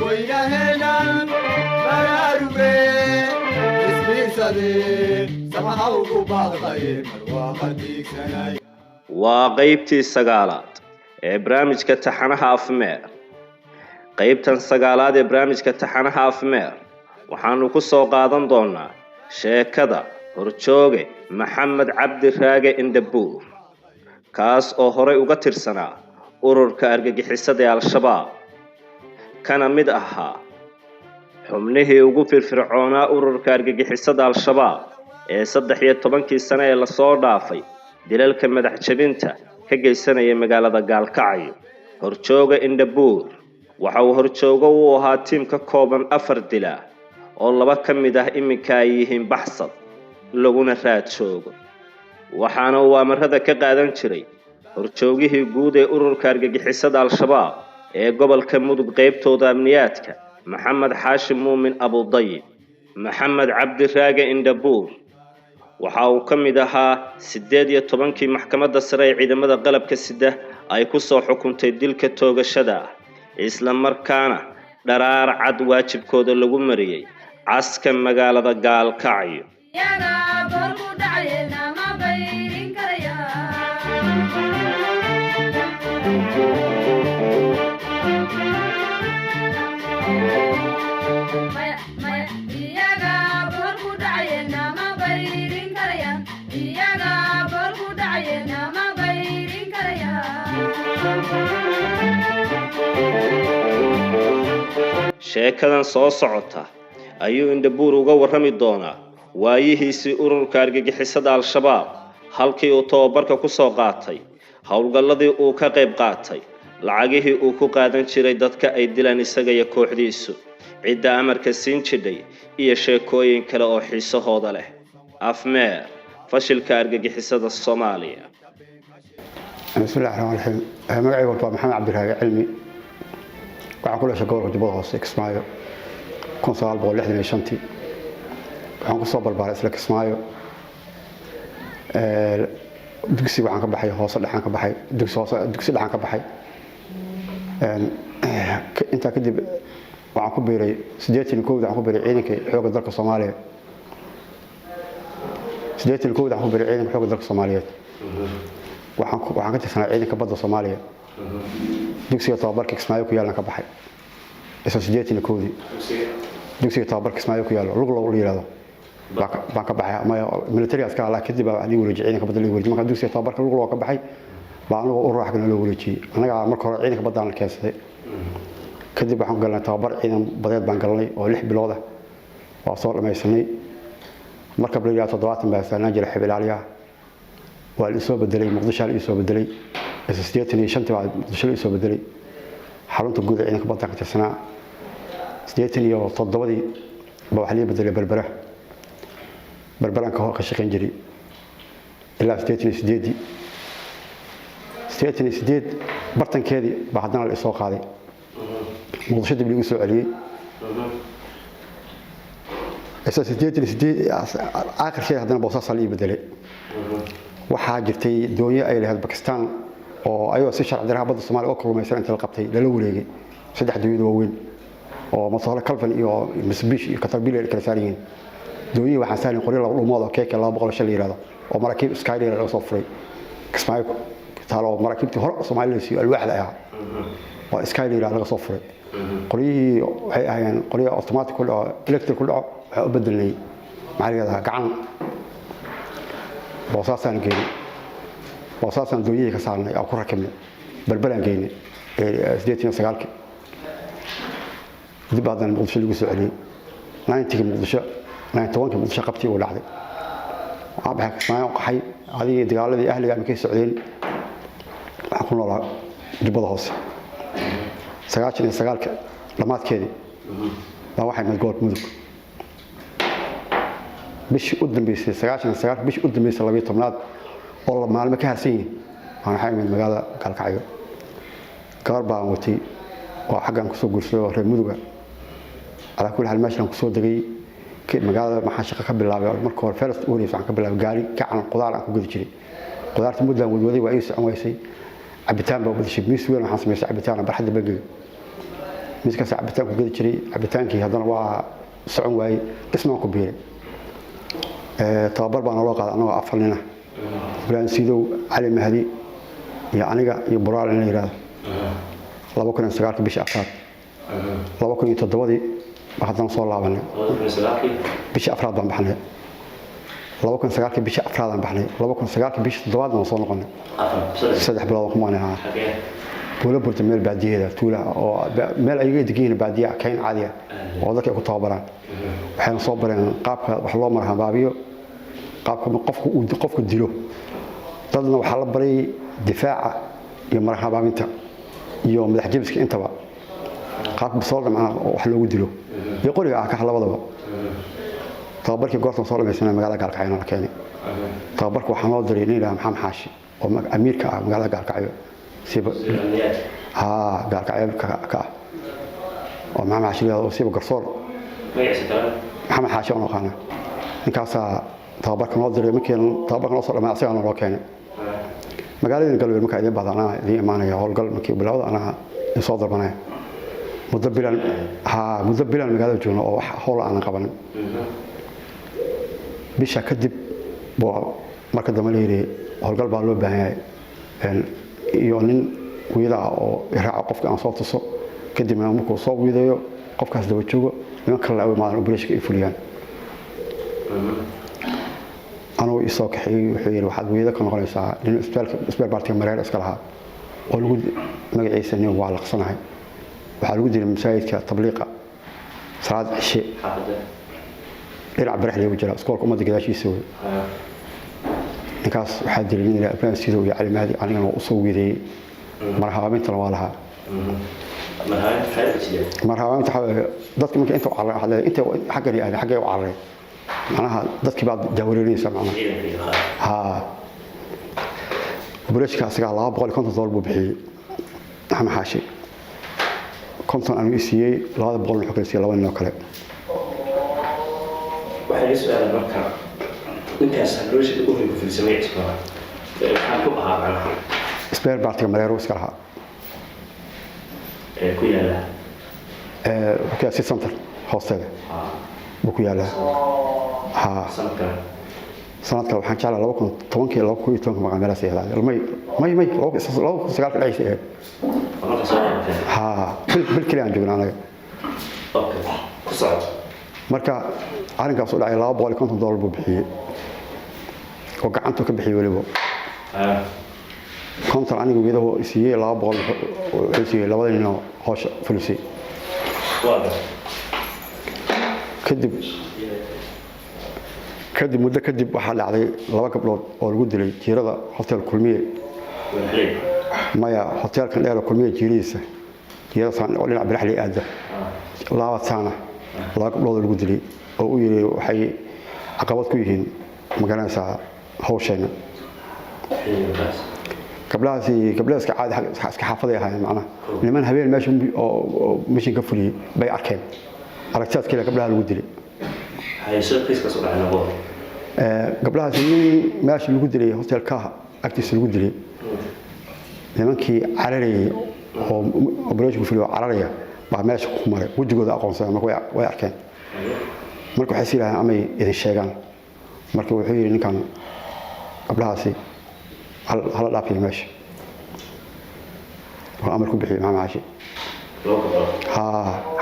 وينهنا براروبي اسمي صديق سمحوا وباغي الواقديك سناي وقيبتي السقالات برامج كتحنها أفمير قيبتن السقالات برامج كتحنها أفمير وحانو كسو قادن دونا sheekada horjooge maxamed cabdi raage indhabuur kaas oo horay uga tirsanaa ururka argagixisada ee al-shabaab kana mid ahaa xubnihii ugu firfircoonaa ururka argagixisada al-shabaab ee 13 sano ee la soo dhaafay dilalka madax jabinta ka geysanaya magaalada Gaalkacyo horjooge indhabuur waxa uu horjoogo u ahaa tiim ka kooban 4 dilaa oo laba ka mid ah iminka ay yihiin baxsad laguna raad joogo waxaana uu amarada ka qaadan jiray horjoogihii guud ee ururka argagixisada al-shabaab ee gobolka mudug qaybtooda amniyaadka maxamed xaashim muumin abudayib maxamed cabdi raage indhabuur waxa uu ka mid ahaa 18 maxkamadda sare ee ciidamada qalabka sida ay ku soo xukuntay dilka toogashada isla markaana dharaar cad waajibkooda lagu mariyay عسكر مقالة Gaalkacyo sheekadan soo socota ayuu indhabuur uga warrami doonaa waayihiisii ururka argagixisada al-shabaab halkii uu tababarka ku soo qaatay howlgalladii uu ka qayb qaatay lacagihii uu ku qaadan jiray dadka ay dilaan isaga iyo kooxdiisu cidda amarka siin jiray iyo sheekooyin kale oo xiisahooda leh afmeer fashilka argagixisada Soomaaliya بسم الله الرحمن الرحيم magacaygu waa maxamed cabdi raage cilmi waxaan ku leeshay gobolka Jubbada Hoose Kismaayo 1965 waxaan ku soo barbaaray isla Kismaayo dugsi waxaan ka baxay hoose dhaxan ka baxay dugsi dhaxan ka baxay inta kadib waxaan ku biiray 81 waxaan ku biiray ciidanka xoogga dalka Soomaaliya 81 waxaan ku biiray ciidanka xoogga dalka Soomaaliyeed waxaan ka tirsanaa ciidanka badda Soomaaliya dugsiga tababarka Kismaayo ku yaalan ka baxay isla 81 dugsiga tababarka Kismaayo ku yaalo lug loo yiraahdo baan ka baxay ama military aska la kadib aan wareejiyay ciidanka badda la wareejiyay marka dugsiga tababarka lug loo ka baxay baan u raaxna loo wareejiyay anaga marka hore ciidanka badda aan keensaday kadib waxaan galnay tababar ciidan badeed baan galnay oo 6 bilood ah oo soo dhamaysanay marka bilaa 7 baa sanad jira xibilaaliya waa la soo bedelay muqdisho la soo bedelay isla 85 baa muqdisho la soo bedelay xarunta guud ee ciidanka badda ka tirsanaa 87 baa waxa la bedelay barbaran ka shaqeyn jiray ilaa 88 bartankeedii baa haddana la soo qaaday muqdisho dib lagu soo celiyay isla 88 aakhir shay haddana boosaas la bedelay waxaa jirtay doonyo ay lahayd Pakistan oo ayuu si sharci darro badda Soomaaliya oo kulmaysan inta la qabtay la wareegay saddex dooyada waaweyn oo mas'uul Calvin iyo Mitsubishi iyo Caterpillar kala saarayeen doonyo waxaan saarin qori lagu dhumado keeka 200 shil yiraahdo oo maraakiib Skyliner laga soo furay Kismaayo taalo maraakiibtii hore Soomaaliya si alwaaxda ah oo Skyliner laga soo furay qoriyii waxay ahaayeen qoriyo automatic oo electric oo waxa u bedelay macalliyada gacan boosaasan geeyay boosaasan doonyo ka saarnay oo ku rakibnay balbalan geeyay 89 dib baadan muqdisho lagu soo celiyay 90 muqdisho 91 muqdisho qabtay oo dhacday aabaha Kismaayo qaxay adiga dagaaladii ahliga ama ka socdeen waxa ku noolaa Jubbada Hoose 99 dhamaadkeedii baa waxay mid gool mudug bishii u dambeysay 99 bishii u dambeysay 12 oo la maalmo ka harsan aan xaymid magaalada Gaalkacyo gaar baan watay oo xagan ku soo guursaday reer muduga ala kulli hal meeshan ku soo dagay magaalada maxaa shaqo ka bilaabay markii hore first uuri waxaan ka bilaabay gaari gacan qudaar aan ku gudi jiray qudaarta muddo wadwaday waa ay socon waysay cabitaan baa badashay miis weyn waxaan sameeyay cabitaan barxadda bangiga miiskaas cabitaan ku gedi jiray cabitaankii haddana waa socon waayey dhismaan ku biiray tababar baan loo qaaday anagoo 4 nin ah Ibrahim Sidow Cali Mahdi iyo aniga iyo Buraal in la yiraahdo 2009 bishii afraad 2007 waxaan soo laabanay bishii afraad baan baxnay 2009 bishii afraad baan baxnay 2009 bishii toddobaad baan soo noqonay 3 bilood kuma aanay ولا برت ميل بعديه تولا او ميل ايغا دغين بعديه كاين عاديه oo dadka ku tababaran waxaan soo bareen qaabka wax loo marhaan baabiyo qaabka qofku dilo dadna waxa la baray difaaca iyo marhaan baabinta iyo madax jabiska intaba qaabka soo dhamaan wax loogu dilo iyo qoriga ka halabadaba tababarkii goortan soo dhameysana magaalada Gaalkacyo la keenay tababarku waxaan loo diray inay maxamed xaashi oo amiirka ah magaalada Gaalkacyo سيب ها قال كعيب كا ومحمد حاشي oo سيب قرصور محمد حاشي oo qana ninkaas tababarka noo diray markii tababarka noo soo dhamay asagana loo keenay magaalada galbeed marka ay badanaa idin imaanaya howlgal markii bilowda ana soo darbanay muddo bilan magaalada joogno oo wax howl aan qaban bisha kadib marka dambe leeyahay howlgal baa loo baahan yahay iyo nin wiila oo iraac qofka aan soo tuso kadib markuu soo wiidayo qofkaas daba joogo in kala ay maadan operation ay fuliyaan anoo isoo kaxay wuxuu yiri waxaad wiida ka noqonaysaa nin isbitaal baartiga mareer iska lahaa oo lagu magaciisa nin waa laqsanahay waxa lagu diray masaajidka tabliiqa salaad cishe ilaa baraxley u jira iskoolka umada gadaashiisa ninkaas waxaa diray nin Ibrahim Sidow iyo Cali Mahdi anigana u soo wiiday marhaabinta waa lahaa marhaabinta dadka markay inta carray inta xaqani ah xaqay u carray macnaha dadkii baad jawaarinaysa macnaha بريشكا سجى الله بقول كنت طالب بحي أهم حاشي كنت أنا إسيء لا بقول الحكي إسيء لا وين ناكله waxay isbaaran marka intaas halooshada u heli ku filsameeyay waxaan ku ahaa isbeer baartiga mareero iska lahaa ku yaala wuxuu ka center hoosteeda ku yaala sanadka waxaan jeclaa 2010 maqan meelaha seedaad may loo sagaal dhayay bil kale aan joognaa anaga okay ku socod marka arinkaas oo dhacay $250 buu bixiyay oo gacanta ka bixiyay waliba kontar anigu wiidaho isiyay $200 isiyay labada nin oo hoosh fulisay kadib muddo kadib waxaa dhacday laba gabdhood oo lagu dilay jiirada hotel kulmiye maya hotelkan dheer kulmiye jiiriisa jiirada san oo dhinac baraxley aada laba sana laba gabdhood lagu dilay oo u yiri waxay caqabad ku yihiin magaranaysa hawsheena gabdhahaas ka caadi iska xafaday ahaayeen macnaha niman habeen meesha oo mishin ka fuliyay bay arkeen aragtidaas kale gabdhaha lagu dilay hayso qiiska soo dhaxnabo gabdhahaas meesha lagu dilay hotelka agtiisa lagu dilay nimankii cararayay oo operation ku fuliyo cararaya baa meesha ku maray wajigooda aqoonsan markay way arkeen marka waxay siiraan ama idin sheegaan marka wuxuu yiri ninkan gabdhahaasi hal dhaafay meesha waa amar ku bixiyay maxamed caashi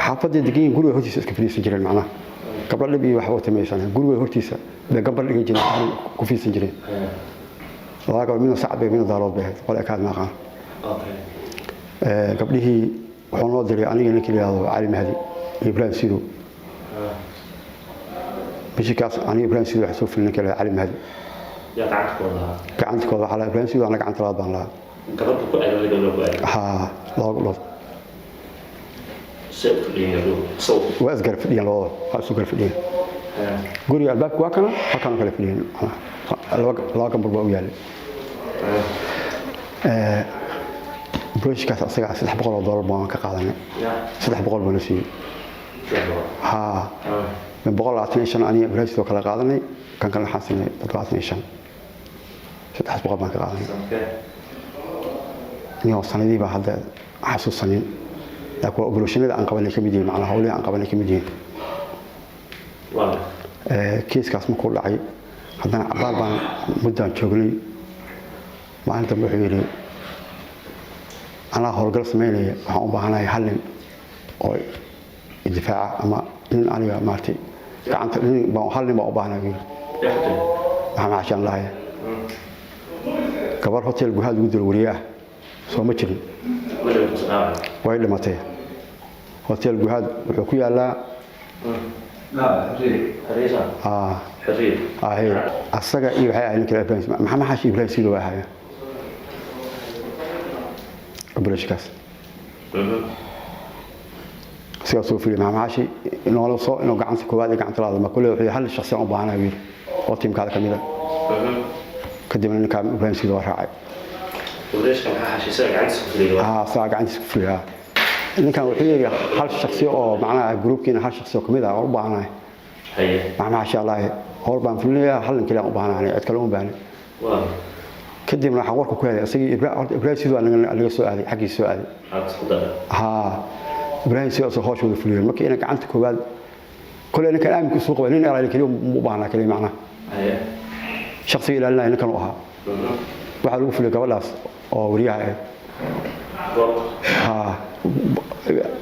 xaafadda degan guriga hortiisa iska fadhiisan jireen macnaha gabdho dhib iyo waxba tamaysan guriga hortiisa bay gabdho dhigan jireen ku fiisan jireen laga min sacad bay min daalood bay qolay ka maqan gabdhihii wuxuu noo diray aniga ninkii yiraahdo Cali Mahdi Ibrahim Sidow bishikaas aniga Ibrahim Sidow waxa soo filnay kale Cali Mahdi ya gacantooda waxa la Ibrahim Sidow anaga gacanta la baan la gabadhu ku ay laga loo loo وأزجر في الدين الله أزجر في الدين قولي الباب واكنا فكانوا كله في الدين الواقع بربوي يعني بريش كاس أصيغ $6 بان كقاعدنا $6 بنسي من بقول عطنيشان أني بريش تو كلا قاعدني كان حاسين عطنيشان $6 بان كقاعدنا نيو سنة دي بعد حسوس سنين laakiin operation-ada aan qabanay kamid yihiin macnaha hawlaha aan qabanay kamid yihiin kiiskaas markuu dhacay haddana cabaar baan muddaan joognay maalinta wuxuu yidhi anaa howlgal samaynaya waxaan u baahanahay hal nin oo difaaca ama nin aniga maartay gacanta hal nin baan u baahanahay maxamed xashaan lahaye gabar hotel guhaad ugu dilo wariye ah soo ma jirin way dhimatay hotel guhaad wuxuu ku yaalaa asaga iyo waxay ahayd ninka Ibrahim maxamed xashi Ibrahim sidoo ahaayeen operatiinkaas sidaas oo filim maxamed xashi inuu soo inuu gacanta koowaad gacanta laado ma kulli wuxuu hal shakhsi u baahnaa wiil oo tiimkaada kamid ah kadibna ninka Ibrahim sidoo raacay operatiinka maxaa xashi isaga gacanta ku fuliyaa ninkan wuxuu yiri hal shakhsi oo macnaha groupkiina hal shakhsi oo kamid ah oo u baahnaa maxamed xashi Allah hor baan fuliyaa hal nin kale u baahnaa cid kale u baahnaa kadibna waxaan warku ku helay asagii Ibrahim sidoo anaga soo aaday xaqiisa soo aaday Ibrahim sidoo soo hoosh wada fuliyay markii ina gacanta koobaad kulli ninka aaminka soo qabay nin ilaalin kaliya u baahnaa kaliya macnaha shakhsi ilaalinaya ninkan u ahaa waxa lagu fuliyay gabadhaas oo wariyaha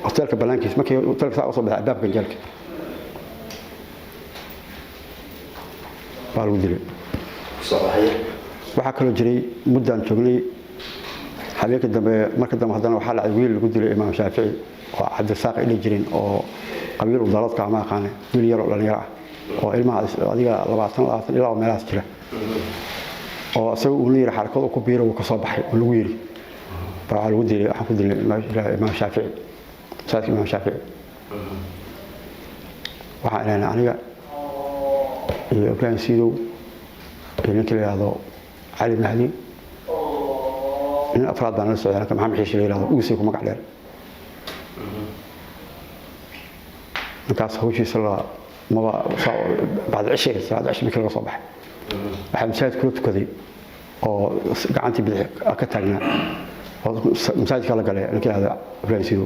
hotelka banaankiisa markii hotelka saa soo baxay albaabka jalka baa lagu dilay waxaa kaloo jiray muddaan joognay habeenka dambe marka dambe haddana waxaa dhacay wiil lagu dilay imaam shaafici oo cabdisaaq ay jirin oo qabiil u daladka ama aqaan wiil yar oo dhalinyaro ah oo ilmaha adiga 20 ilaa meelahaas jira oo asaga uu leeyahay xarakad ku biiro uu ka soo baxay oo lagu yiri baa lagu dilay waxaan ku dilay imaam shaafici saadka imaam shaafici waxaan ilaahay aniga iyo Ibrahim sidoo ninka la yiraahdo علي مهدي من أفراد بان السعودية كان محمد حيش الليلة ويسيكم مقع دير نكاس هو شيء صلى بعد العشاء بعد العشاء بكرة الصباح waxaa masaajid kula tukaday oo gacantii bidix ka taagnaa masaajidka la galay ninka hada Ibrahim Sido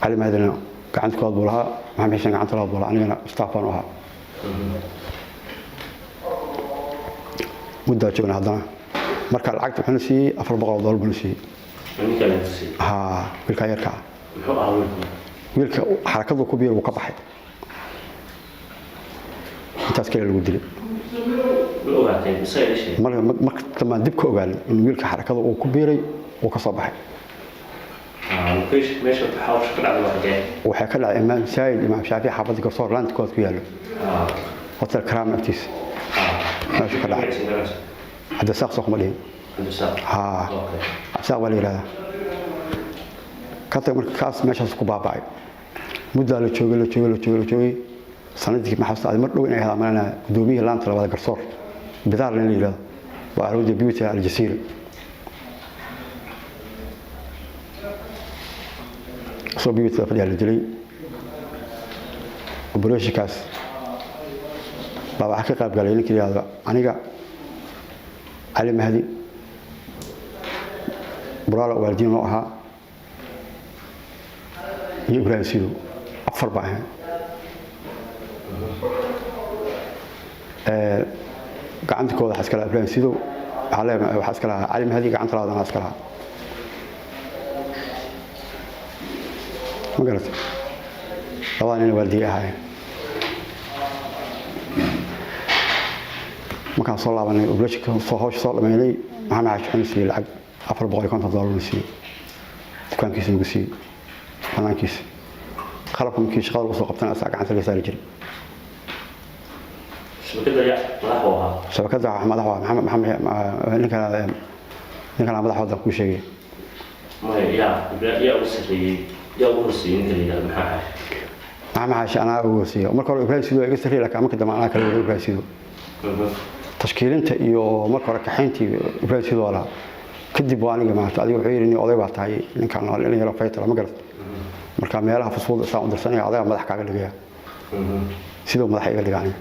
Ali Maadana gacanta kood buu lahaa maxamed xisaan gacanta lahaa buu lahaa anigana staff baan ahaa muddo joogna haddana marka lacagta wuxuu siiyay $400 buu siiyay wiilka yarka wiilka xarakadu ku biir uu ka baxay intaas kale lagu dilay marka tamaan dib ka ogaanay in wiilka xarakada uu ku biiray uu ka soo baxay waxay ka dhacay imaam saayid imaam shaafici xaafadda garsoor laanta kood ku yaalo hotel karaam agtiis ماشي كذا هذا شخص مدين شخص ولا يراها كاتب مركز ماشي اسكو باباي مدة لا جوجي سندي ما حصل هذا مرة وين هذا معنا قدومي لان ترى هذا قرصور بدار لين يلا وعروض بيوتي على الجزيرة صو بيوتي في الجزيرة وبروش كاس بابا حقيقة قال لي كذا أنا علي مهدي برا والدين وها يبغى يصيروا أفر بعهم قعدت كذا حسكلا إبراهيم يصيروا على حسكلا علي مهدي قعدت لا أنا حسكلا ما قلت طبعا أنا والدي هاي markaan soo laabanay obrashka soo hoosh soo dhameeyay maxamed xashi xun siiyay lacag $450 siiyay dukaankiisa ugu siiyay banaankiisa qalabka markii shaqada soo qabtana asaga gacanta la saari jiray shabakada maxamed ninka madaxda ku sheegay maxamed xashi ana ugu siiyay marka hore Ibrahim Sido iga sareeyay laakiin markii dambe ana kala wareegay Ibrahim Sido tashkiilinta iyo marka hore kaxayntii Ibrahim Sido wala kadib waa aniga maanta adiga wuxuu yiri oday baa tahay ninkan in yar faytala ma garat marka meelaha fasuud saa u dirsanay oday madax kaaga dhigaya sidoo madax iga dhigaan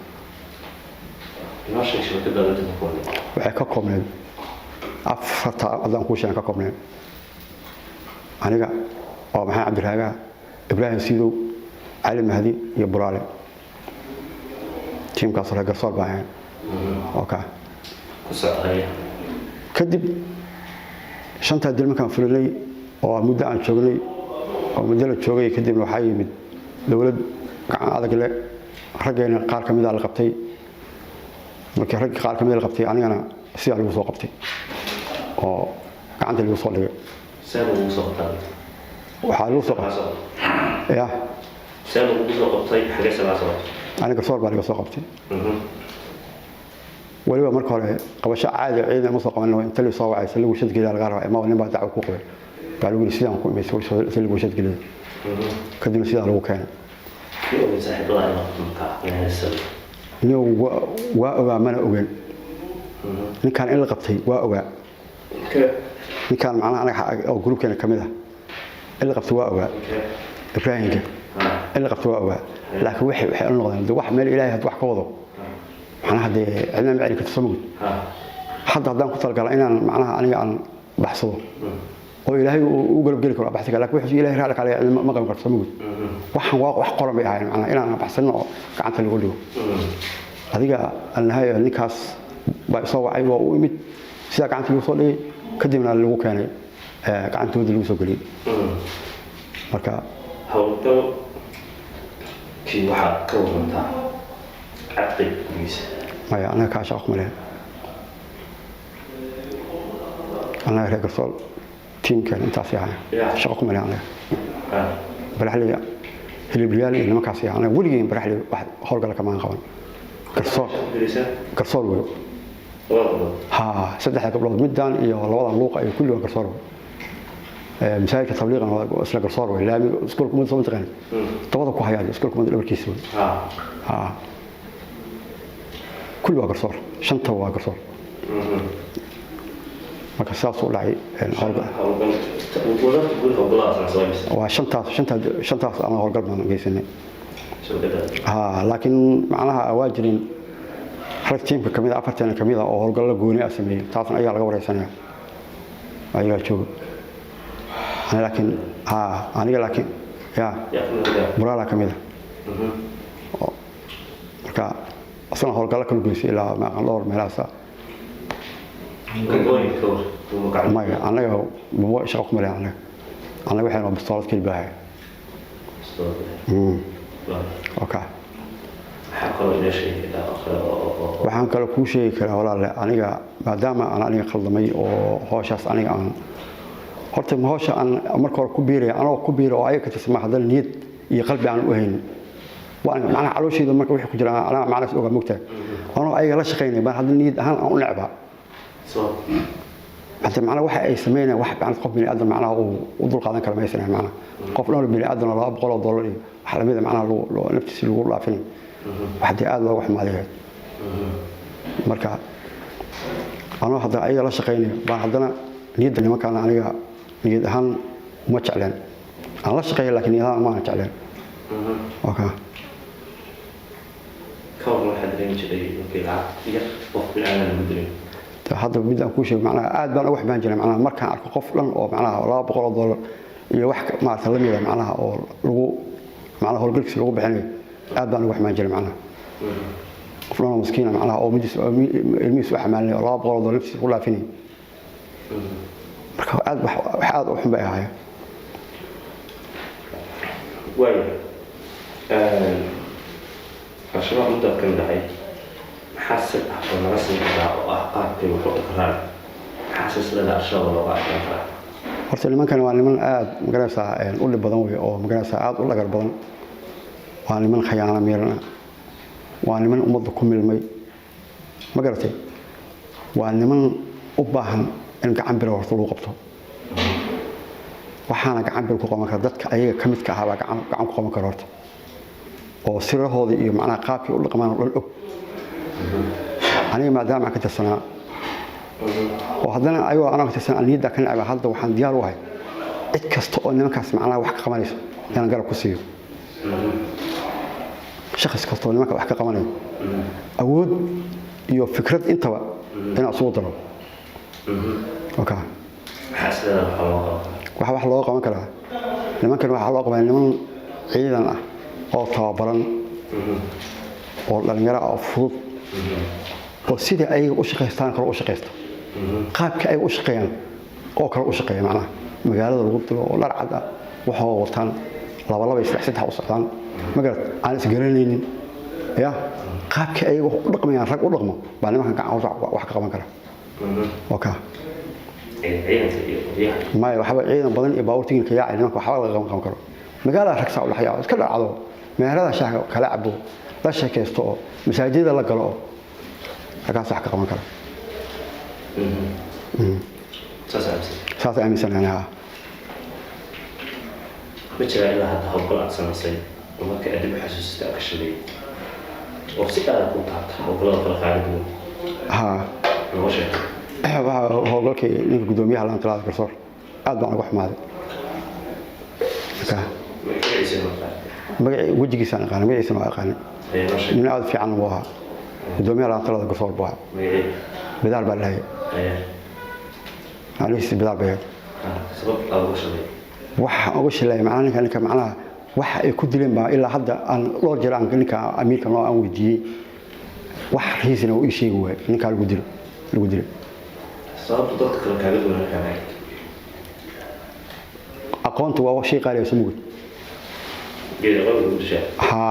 waxay ka koobneen afarta adan ku sheegan ka koobneen aniga ومحمد عبد الهاجة إبراهيم سيدو علي مهدي يا برالي تيم كاسر قرصال باهين اوكي كدب شنطه دل مكان فلني oo muddo aan joognay oo muddo la joogay kadib waxa yimid dawlad gacan adag leh raggeena qaar kamid ah la qabtay markii rag qaar kamid ah la qabtay anigana si aan ugu soo qabtay oo gacanta lagu soo dhigay saan ugu soo qabtay waxa lagu soo qabtay ya saan ugu soo qabtay xagee soo aniga soo baa laga soo qabtay waliba marka hore qabasho caadi ciidan ma soo qabanay inta la soo wacay lagu shadgeliya laga rabaa ma nin baa dacwo ku qabay قالوا لي سيدان كو ميسو سلي بوشد قلي كدنا سيدان لو كان يوم صاحب الله مكا يعني السر نو وا ما اوغين ني كان ان قبتي وا اوغا ني كان معنا انا او جروب كان كميده ان قبتي وا اوغا ابراهيم ان قبتي وا اوغا لكن وحي نقدن wax meel ilaahay had wax ka wado waxaan hadee cilmi macri ka tusmo hadda hadaan ku talgalay inaan macnaha aniga aan baxsado oo ilaahay uu galab gali karo baxsiga laakiin wuxuu ilaahay raali kale ma qaban karto samud waxaan wax qoran bay ahayn macnaha inaan baxsano gacanta lagu dhigo adiga alnahay ninkaas baa soo wacay oo u imid sida gacanta lagu soo dhigay kadibna lagu keenay gacantooda lagu soo galiyay marka hawlgal kii waxa ka wada عقد كويس ما أنا كاش أقمله أنا هيك صار تيم كان أنت فيها شق أقمله أنا برحلي اللي بيالي اللي ما كاسي أنا ولي برحلي واحد خارج لك كمان خوان كرصار ويو ها سدح قبل مدان إيه والله وضع اللوقة إيه كله كرصار مساعد كتبليغ أنا أصلا كرصار ويا لا سكولكم من صوت غني توضع كوهيا سكولكم من الأول كيسون ها كل واقع صار شنطة واقع صار ما كساس ولا عي وشنطة أنا هو قلبنا جيسني لكن معناها أواجرين حركتين كمية أفرتين كمية أو هو قلب جوني أسمي تعرفون أي على قبر سنة أي شو أنا لكن أنا لكن يا برا كمية أصلاً هو قال لك الجنسية لا ما الله مراسة. ما أنا بمو شاق مري أنا وحنا بستارت كل باهي. أوكي. حقول لي شيء كذا آخر. وحنا قالوا كل شيء كذا ولا لا أنا ما دام أنا خلدمي أو هو شخص أنا قلت ما هوش أنا أمرك كبيرة أنا كبيرة وعيك تسمع هذا النيت يقلبي عن وهين. وأنا معنا علوشي إذا ما كان يحكي جرا أنا معنا سوق مكتئب أنا أي لا شقيني بس هذا النيد أنا أقول لعبة حتى معنا واحد أي سمينا واحد عن قف بني آدم معنا وضل قاعدين كلام يسمع معنا قفنا بني آدم لا أبغى ولا ضلني حلمي إذا معنا لو نفسي يقول لا فين واحد آدم واحد ما عليه مركا أنا هذا أي لا شقيني بس هذا نيد اللي ما كان عليه نيد هان ما تعلن أنا لا شقي لكن نيد ما تعلن أوكي كون واحد رينجري وكذا يخطف العالم المدري هذا بدأ كل شيء معناه عاد بنا واحد بانجنا معناه مركان أرك قفلا أو معناه لا بقول ضل يوحك ما تلمي معناه أو لو معناه هو الجلكس لو بحني عاد بنا واحد بانجنا معناه قفلا مسكينة معناه أو مجلس الميس واحد معناه لا بقول ضل لبس ولا فيني عاد واحد وحن بقى هاي وين الشباب مدة كم دحين حاسس أحسن رسمي كذا وأحقاقي وحقوق حاسس لنا الشباب لو قاعد يفرح. horta nimankan waa niman aad magaraysaa u lib badan weey oo magaraysaa aad u lagar badan waa niman khiyaano meerna waa niman ummadda ku milmay magaratay waa niman u baahan in gacan bir horta lagu qabto waxaana gacan bir ku qaban kara dadka ayaga kamidka ah baa gacan ku qaban kara horta oo sirahooda iyo macna qaabkii u dhaqmaan oo og aniga maadaama ka tirsanaa oo haddana ayuu ana ka tirsanaa niyada kan ay hadda waxaan diyaar u ahay cid kasta oo nimankaas macna wax ka qabanayso inaan garab ku siiyo shakhs kasta oo nimanka wax ka qabanayo awood iyo fikrad intaba inaan soo daro okay حاسس لنا wax loo qaban karaa nimankan waxaa loo qabaa niman ciidan ah oo tababaran oo dhalinyaro ah oo fudud oo sidii ay u shaqaystaan kale u shaqaysto qaabka ay u shaqeeyaan oo kale u shaqeeya macnaha magaalada lagu dilo oo dhar cad ah waxoo wataan laba saddex u socdaan magarad aan isgaranaynin ya qaabka ay u dhaqmayaan rag u dhaqmo baa nimankan gacan wax ka qaban kara okay ما يحب عيدا بدن يباورتين كياعي لما كحاول يغم كرو مقالة ركسة ولا حياة كل عضو ما هذا شيء كلاعبه لا شيء كيستو مساجد الله قالوا هكذا صح كمان كرو ساس أمي سنة أنا بتشجع إلى هذا هو كل أحسن شيء وما كأدب حسوس تأكشلي وفسيت على كل تعب وكل الخارج ها وشيء howlgalkii ninka gudoomiyaha laan talaada garsoor aad baan ugu xumaaday magacii wejigiisaan aqaanay magaciisana waa aqaanay nin aad fiican buu ahaa gudoomiyaha laan talaada garsoor buu ahaa bidaal baa lahay anigiis bidaal bay waxa ugu shilay macnaha ninka macnaha waxa ay ku dileen baa ilaa hadda aan loo jiraan ninka amiirka noo aan weydiiyey wax riisina uu ii sheegi waayay ninka lagu dilay sababta dadka kale kaaga duwan kaanay aqoontu waa shay qaali ah samugud ha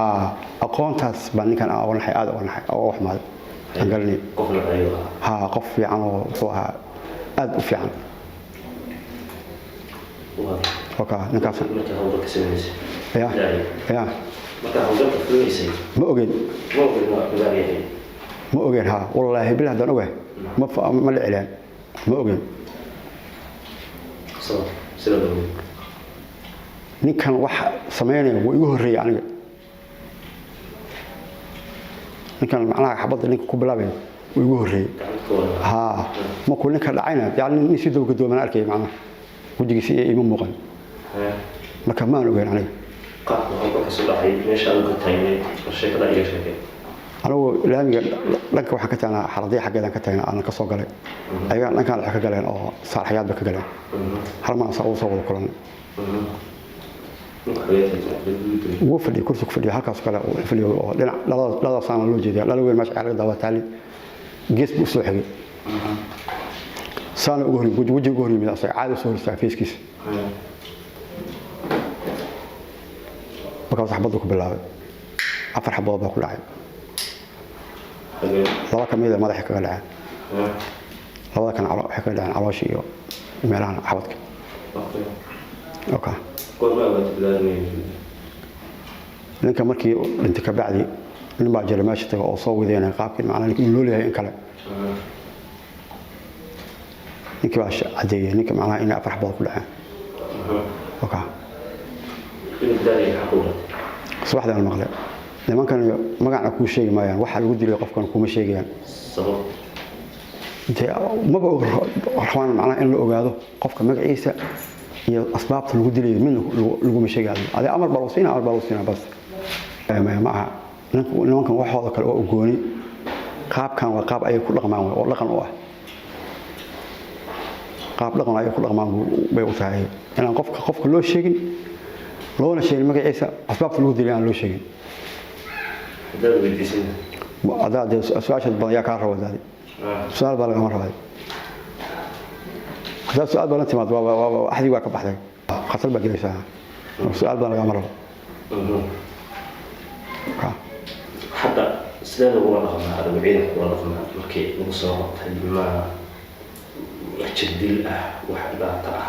aqoontaas baa ninkan aan wanahay aad wanahay oo wax maad aan galnay qofna ayo ha qof fiican oo wuxuu ahaa aad u fiican okay ninkaas marka hawada ka sameeyay ya marka hawada ka fulisay ma ogeyn ha wallahi billaah dan ogahay ma la cilaan ما أقول. ninkan wax sameynaya wuu igu horeeyay aniga ninkan macnaha xabada ninka ku bilaabay wuu igu horeeyay ha ma ku ninka dhacayna yaani nin si dawga dooman arkay macnaha wajigiisa ima muuqan marka ma aan ogeyn aniga qaabka wuxuu ka soo dhacay meesha uu ka taynay sheekada iyo sheekada anigu laamiga dhanka waxaan ka tagnaa xaradii xaggeedan ka tagnaa aan ka soo galay ayaga dhankaan waxa ka galeen oo saarxayaad ba ka galeen hal ma soo wada kulan wuu fadhi kursi ku fadhi halkaas kale oo fadhiyo oo dhinac dhalada saana loo jeedaa dhalada weyn mas'aal laga daawa taali gees buu soo xigay saana ugu horeeyay wajiga ugu horeeyay asay caadi soo hortaa feeskiis markaas xabadu ku bilaabay afar xabood baa ku dhacay laba kamida madaxa kaga dhacay labada kan waxa ka dhacay calooshii iyo meelaha xabadka okay ninka markii inta ka bacdi nin baa jira meesha tago oo soo wadeena qaabkii macnaha in loo leeyahay in kale ninka baa cadeeyay ninka macnaha in afar xabood ku dhacay okay subaxdaan maqlay nimankan magacna ku sheegi maayaan waxa lagu dilay qofkan kuma sheegayaan sabab ma ba waxaan macnaha in la ogaado qofka magaciisa iyo asbaabta lagu dilay min lagu ma sheegayo adi amar balwasiina bas ma aha nimankan waxooda kale oo gooni qaabkan waa qaab ay ku dhaqmaan oo dhaqan u ah qaab dhaqan ay ku dhaqmaan bay u tahay inaan qofka loo sheegin loona sheegin magaciisa asbaabta lagu dilay aan loo sheegin هذا سؤال بديا كارو هذا سؤال بالغ مرة هذا سؤال بالغ أنت ما أحد يواقف بحثك قتل بقي ساعة سؤال بالغ مرة حتى سلالة هو رقم هذا بعيد هو رقم مركي مصاب ما تشديل واحد لا ترى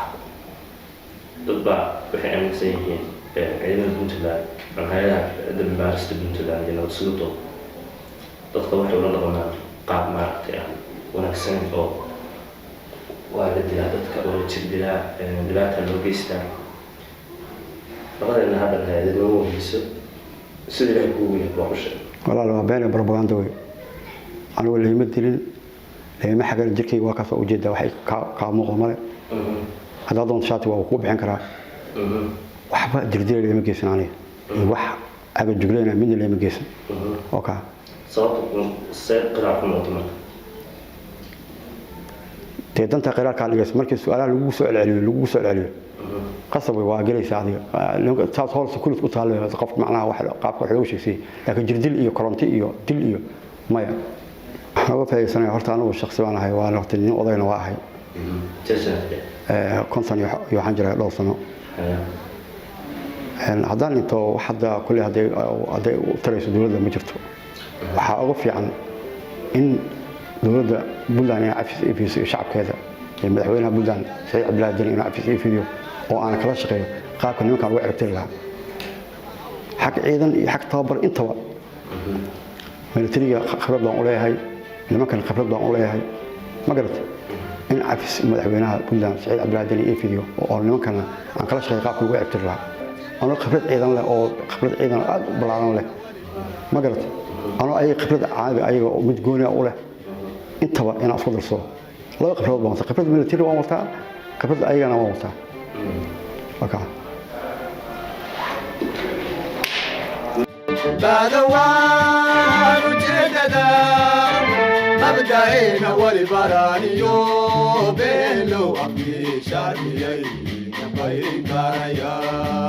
ضبع بحين سيئين عيدنا البنتلا هذا دم بارست البنتلا لأنه سلطة dadka waxay ula dhaqmaan qaab maaragtay wanaagsan oo waa la dilaa dadka oo jirdilaa dhibaata loo geystaa labadana hadda hay'adda loo weydiiso sida ilaahay kugu weyn waa u sheeg walaal waa been propaganda way anigu leeyma dilin leeyma xagal jirkay waa ka soo ujeeda waxay ka muuqdo male hada doon shaati waa ku bixin karaa waxba jirdilay leeyma geysan aniga wax aga jugleena mid leeyma geysan okay sababtu see qiraa'o ku noqdo marka teedanta qiraa'o ka dhigaysa markii su'aalaha lagu soo celceliyo قصبي واجلس هذه لو تاس هورس كل قطال قف معناها واحد قاف وحلو شيء لكن جردل إيو كرنتي إيو دل إيو مايا هو في سنة هرت أنا والشخص أنا حيوان وقت اللي وضعنا واحد كنت أنا يحنجر لو سنة هذا أنتوا حدا كل هذا ترى الدولة ما جرته وحأوقف يعني إن دولة بلدان يعرف في شعب كذا المدحوينها بلدان سيد عبد الله الدين يعرف في فيديو وأنا كلا شقي قاب كنا كان وعرفت لها حق أيضا حق طابر أنتوا من تري خبرة دون أولي هاي لما كان خبرة دون أولي هاي ما قلت إن عرف المدحوينها بلدان سيد عبد الله الدين فيديو ولما كان أنا كلا شقي قاب كنا وعرفت لها أنا خبرة أيضا له أو خبرة أيضا بلعنا له ما قلت أنا أي خبرة عادي أي متجوني أوله أنتوا أنا أفضل صو لا خبرة بموت خبرة من التير وموتها خبرة أي أنا موتها أوكي بعد وان جددا مبدأنا والبرانيو بيلو أبي شادي نبي كاريا